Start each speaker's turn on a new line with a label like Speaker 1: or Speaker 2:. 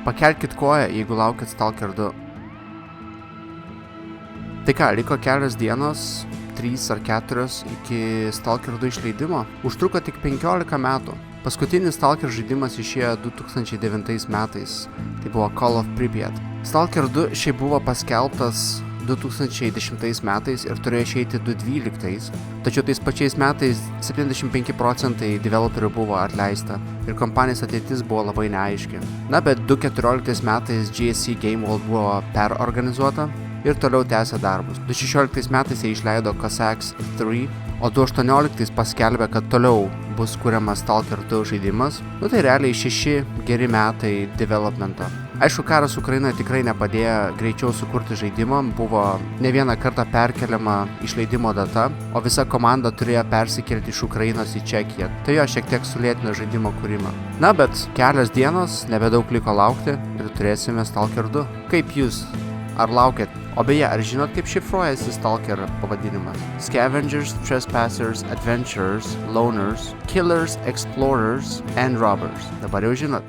Speaker 1: Pakelkit koją, jeigu laukit Stalker 2. Tai ką, liko kelios dienos, 3 ar 4 iki Stalker 2 išleidimo. Užtruko tik 15 metų. Paskutinis Stalker žaidimas išėjo 2009 metais. Tai buvo Call of Pripyat. Stalker 2 šiaip buvo paskelbtas 2010 metais ir turėjo išeiti 2012, tačiau tais pačiais metais 75% developerių buvo atleista ir kompanijos ateitis buvo labai neaiški. Na, bet 2014 metais GSC Game World buvo perorganizuota ir toliau tęsė darbus. 2016 metais jie išleido Cossacks 3, o 2018 paskelbė, kad toliau bus kuriamas Stalker 2 žaidimas. Nu tai realiai 6 geri metai developmento. Aišku, karas Ukrainoje tikrai nepadėjo greičiau sukurti žaidimą, buvo ne vieną kartą perkeliama išleidimo data, o visa komanda turėjo persikelti iš Ukrainos į Čekiją. Tai jo šiek tiek sulėtino žaidimo kūrimą. Na, bet kelios dienos, nebedaug liko laukti ir turėsime Stalker 2. Kaip jūs? Ar laukėt? O beje, ar žinot, kaip šifruojasi Stalker pavadinimas? Scavengers, Trespassers, Adventurers, Loners, Killers, Explorers and Robbers. Dabar jau žinot.